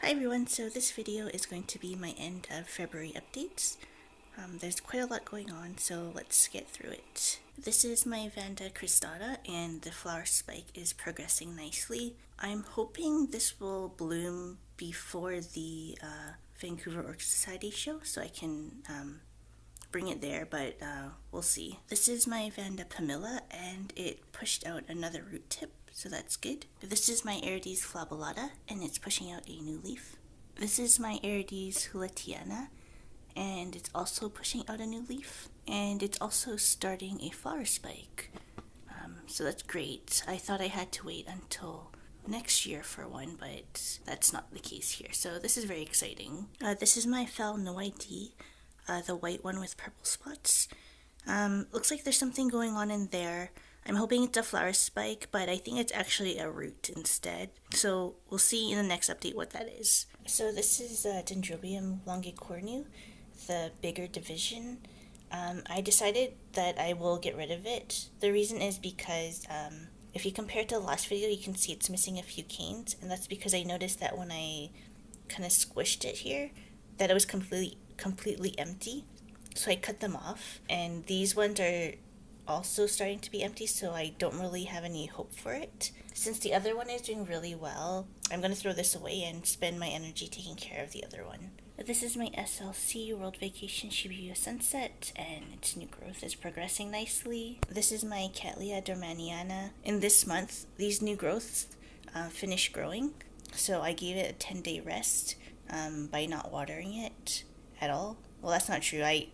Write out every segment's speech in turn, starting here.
Hi everyone, so this video is going to be my end of February updates. There's quite a lot going on, so let's get through it. This is my Vanda cristata, and the flower spike is progressing nicely. I'm hoping this will bloom before the Vancouver Orchid Society show, so I can bring it there, but we'll see. This is my Vanda pumilla, and it pushed out another root tip, so that's good. This is my Aerides flabellata, and it's pushing out a new leaf. This is my Aerides houlletiana, and it's also pushing out a new leaf, and it's also starting a flower spike. So that's great. I thought I had to wait until next year for one, but that's not the case here. So this is very exciting. This is my Phal NOID, the white one with purple spots. Looks like there's something going on in there. I'm hoping it's a flower spike, but I think it's actually a root instead. So we'll see in the next update what that is. So this is Dendrobium longicornu, the bigger division. I decided that I will get rid of it. The reason is because if you compare it to the last video, you can see it's missing a few canes, and that's because I noticed that when I kind of squished it here, that it was completely empty. So I cut them off, and these ones are also starting to be empty, so I don't really have any hope for it. Since the other one is doing really well, I'm going to throw this away and spend my energy taking care of the other one. This is my SLC World Vacation Shibuya Sunset, and its new growth is progressing nicely. This is my Cattleya dormaniana. In this month, these new growths finished growing, so I gave it a 10-day rest by not watering it at all. Well, that's not true. I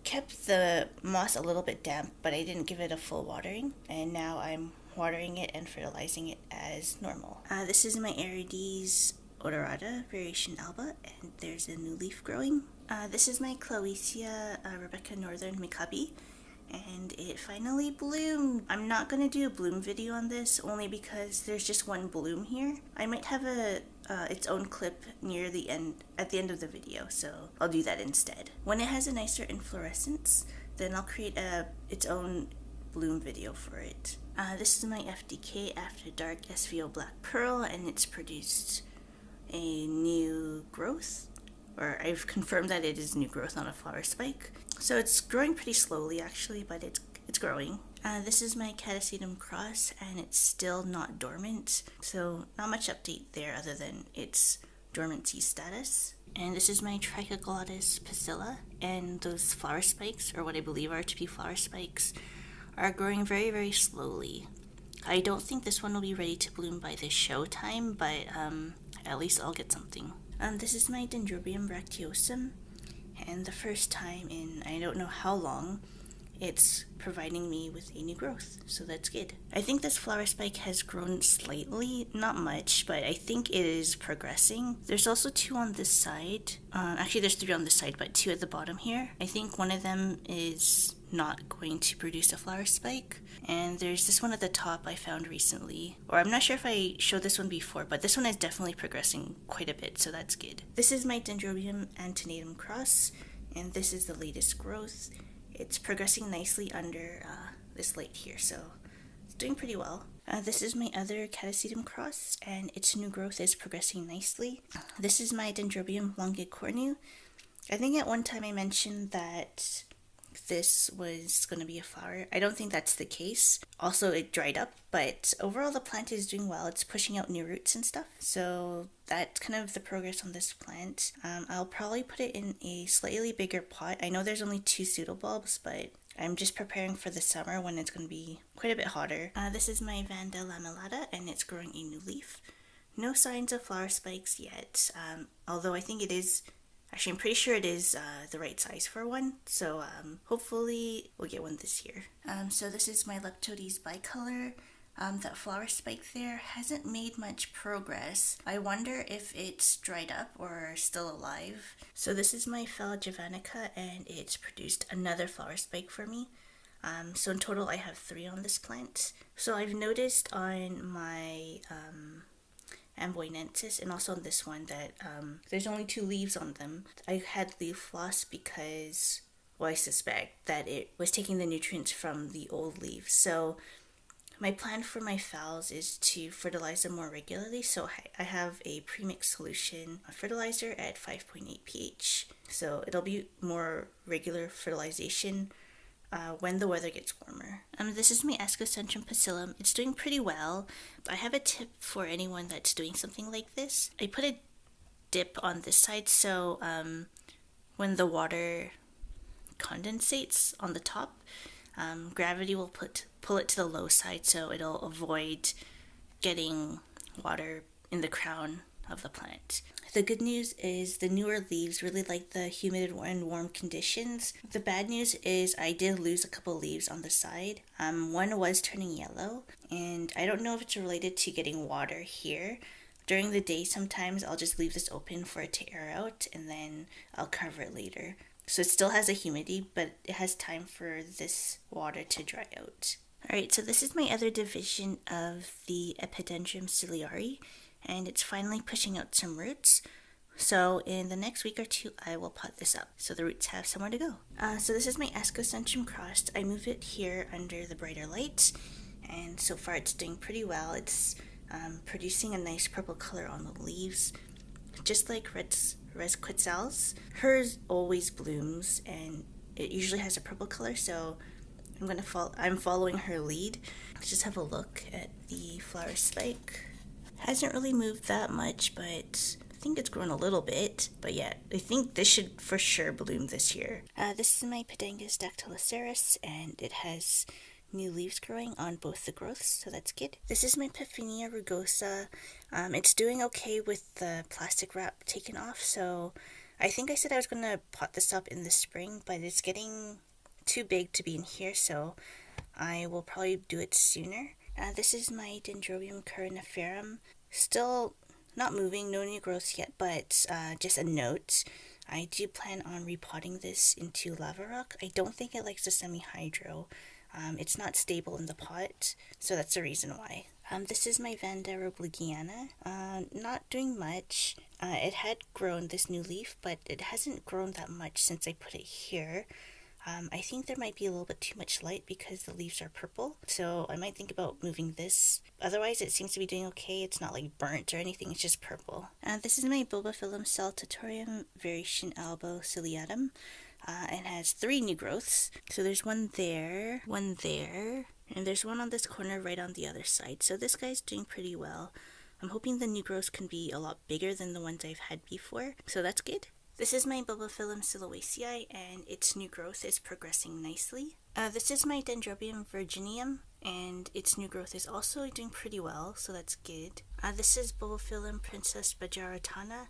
kept the moss a little bit damp, but I didn't give it a full watering, and now I'm watering it and fertilizing it as normal. This is my Aerides odorata variation alba, and there's a new leaf growing. This is my Clowesia Rebecca Northern Mikabi, and it finally bloomed. I'm not going to do a bloom video on this only because there's just one bloom here. I might have its own clip near the end, at the end of the video, so I'll do that instead. When it has a nicer inflorescence, then I'll create its own bloom video for it. This is my FDK After Dark SVO Black Pearl, and it's produced a new growth, or I've confirmed that it is new growth, not a flower spike. So it's growing pretty slowly actually, but it's growing. This is my Ctsm cross, and it's still not dormant, so not much update there other than its dormancy status. And this is my Trichoglottis pusilla, and those flower spikes, or what I believe are to be flower spikes, are growing very, very slowly. I don't think this one will be ready to bloom by the show time, but at least I'll get something. This is my Dendrobium bracteosum, and the first time in I don't know how long, it's providing me with a new growth, so that's good. I think this flower spike has grown slightly, not much, but I think it is progressing. There's also two on this side. Actually, there's three on this side, but two at the bottom here. I think one of them is not going to produce a flower spike, and there's this one at the top I found recently, or I'm not sure if I showed this one before, but this one is definitely progressing quite a bit, so that's good. This is my Dendrobium antennatum cross, and this is the latest growth. It's progressing nicely under this light here, so it's doing pretty well. This is my other Ctsm cross, and its new growth is progressing nicely. This is my Dendrobium longicornu. I think at one time I mentioned that this was going to be a flower. I don't think that's the case. Also, it dried up, but overall the plant is doing well. It's pushing out new roots and stuff, so that's kind of the progress on this plant. I'll probably put it in a slightly bigger pot. I know there's only 2 pseudobulbs, but I'm just preparing for the summer when it's going to be quite a bit hotter. This is my Vanda lamellatta, and it's growing a new leaf. No signs of flower spikes yet, although I think it is. Actually, I'm pretty sure it is the right size for one, so hopefully we'll get one this year. So this is my Leptotes bicolor. That flower spike there hasn't made much progress. I wonder if it's dried up or still alive. So this is my Phal javanica, and it's produced another flower spike for me. So in total I have 3 on this plant. So I've noticed on my Amboinensis, and also on this one, that there's only 2 leaves on them. I had leaf floss because, well, I suspect that it was taking the nutrients from the old leaves. So My plan for my phals is to fertilize them more regularly, so I have a premixed solution fertilizer at 5.8 pH. So it'll be more regular fertilization when the weather gets warmer. This is my Ascocentrum pusillum. It's doing pretty well. I have a tip for anyone that's doing something like this. I put a dip on this side, so when the water condensates on the top, gravity will pull it to the low side, so it'll avoid getting water in the crown of the plant. The good news is the newer leaves really like the humid and warm conditions. The bad news is I did lose a couple leaves on the side. One was turning yellow, and I don't know if it's related to getting water here. During the day, sometimes I'll just leave this open for it to air out, and then I'll cover it later. So it still has a humidity, but it has time for this water to dry out. Alright, so this is my other division of the Epidendrum ciliare, and it's finally pushing out some roots. So in the next week or two, I will pot this up so the roots have somewhere to go. So this is my Ascocentrum crossed. I move it here under the brighter light, and so far it's doing pretty well. It's producing a nice purple color on the leaves, just like Res Quetzal's. Hers always blooms, and it usually has a purple color, so I'm following her lead. Let's just have a look at the flower spike. Hasn't really moved that much, but I think it's grown a little bit. But yeah, I think this should for sure bloom this year. This is my Pedangus dactyloceras, and it has new leaves growing on both the growths, so that's good. This is my Piphinia rugosa. It's doing okay with the plastic wrap taken off, so I think I said I was going to pot this up in the spring, but it's getting too big to be in here, so I will probably do it sooner. This is my Dendrobium cariniferum. Still not moving, no new growths yet, but just a note. I do plan on repotting this into lava rock. I don't think it likes the semi-hydro. It's not stable in the pot, so that's the reason why. This is my Vanda obligiana. Not doing much. It had grown this new leaf, but it hasn't grown that much since I put it here. I think there might be a little bit too much light because the leaves are purple, so I might think about moving this. Otherwise, it seems to be doing okay. It's not like burnt or anything, it's just purple. This is my Bulbophyllum saltatorium variation alba ciliatum. It has 3 new growths. So there's one there, and there's one on this corner right on the other side. So this guy's doing pretty well. I'm hoping the new growths can be a lot bigger than the ones I've had before, so that's good. This is my Bulbophyllum Clowesia, and its new growth is progressing nicely. This is my Dendrobium virginium, and its new growth is also doing pretty well, so that's good. This is Bulbophyllum Princess Bajaratana,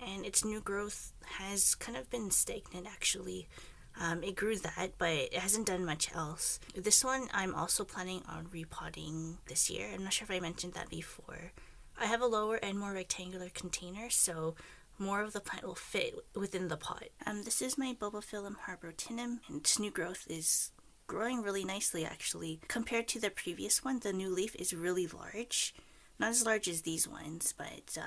and its new growth has kind of been stagnant actually. It grew that, but it hasn't done much else. This one I'm also planning on repotting this year. I'm not sure if I mentioned that before. I have a lower and more rectangular container, so more of the plant will fit within the pot. This is my Bulbophyllum harborotinum, and its new growth is growing really nicely actually. Compared to the previous one, the new leaf is really large. Not as large as these ones, but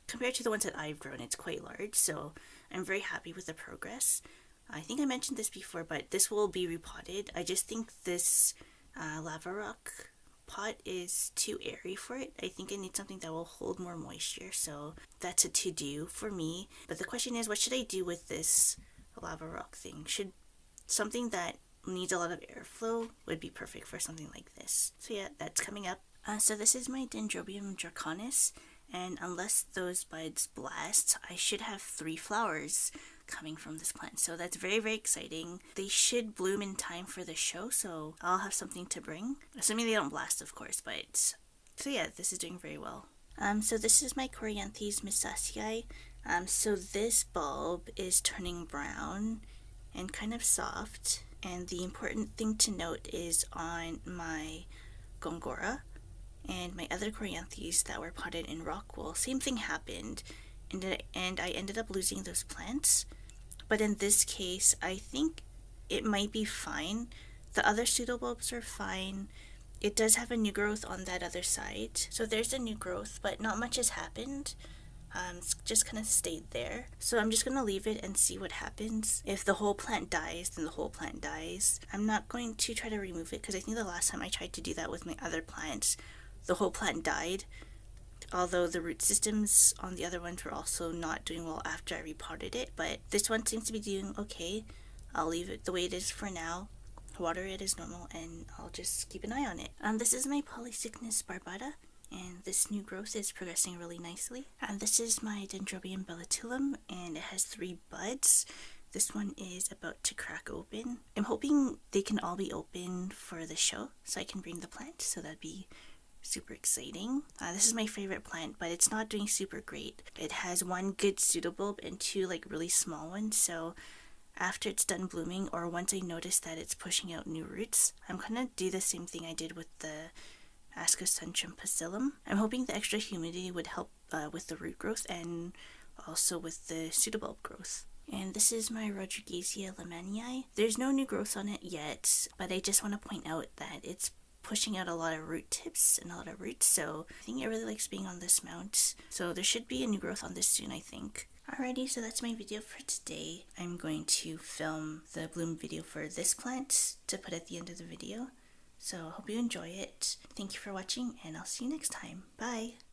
compared to the ones that I've grown, it's quite large, so I'm very happy with the progress. I think I mentioned this before, but this will be repotted. I just think this lava rock pot is too airy for it. I think I need something that will hold more moisture, so that's a to-do for me. But the question is, what should I do with this lava rock thing? Should something that needs a lot of airflow would be perfect for something like this. So yeah, that's coming up. So this is my Dendrobium draconis, and unless those buds blast, I should have 3 flowers coming from this plant. So that's very, very exciting. They should bloom in time for the show, so I'll have something to bring. Assuming they don't blast, of course, but so yeah, this is doing very well. So this is my Coryanthes missaceae. So this bulb is turning brown and kind of soft, and the important thing to note is on my Gongora and my other Coryanthes that were potted in rock wool, same thing happened, and I ended up losing those plants. But in this case, I think it might be fine. The other pseudobulbs are fine. It does have a new growth on that other side, so there's a new growth, but not much has happened. It's just kind of stayed there. So I'm just going to leave it and see what happens. If the whole plant dies, then the whole plant dies. I'm not going to try to remove it because I think the last time I tried to do that with my other plants, the whole plant died. Although the root systems on the other ones were also not doing well after I repotted it, but this one seems to be doing okay. I'll leave it the way it is for now, water it as normal, and I'll just keep an eye on it. This is my polycycnus barbata, and this new growth is progressing really nicely. And this is my Dendrobium bellatulum, and it has 3 buds. This one is about to crack open. I'm hoping they can all be open for the show, so I can bring the plant, so that'd be super exciting. This is my favorite plant, but it's not doing super great. It has 1 good pseudobulb and 2 like really small ones, so after it's done blooming, or once I notice that it's pushing out new roots, I'm gonna do the same thing I did with the Ascocentrum pusillum. I'm hoping the extra humidity would help with the root growth and also with the pseudobulb growth. And this is my Rodriguesia lamanii. There's no new growth on it yet, but I just want to point out that it's pushing out a lot of root tips and a lot of roots, so I think it really likes being on this mount. So there should be a new growth on this soon, I think. Alrighty, so that's my video for today. I'm going to film the bloom video for this plant to put at the end of the video. So I hope you enjoy it. Thank you for watching, and I'll see you next time. Bye!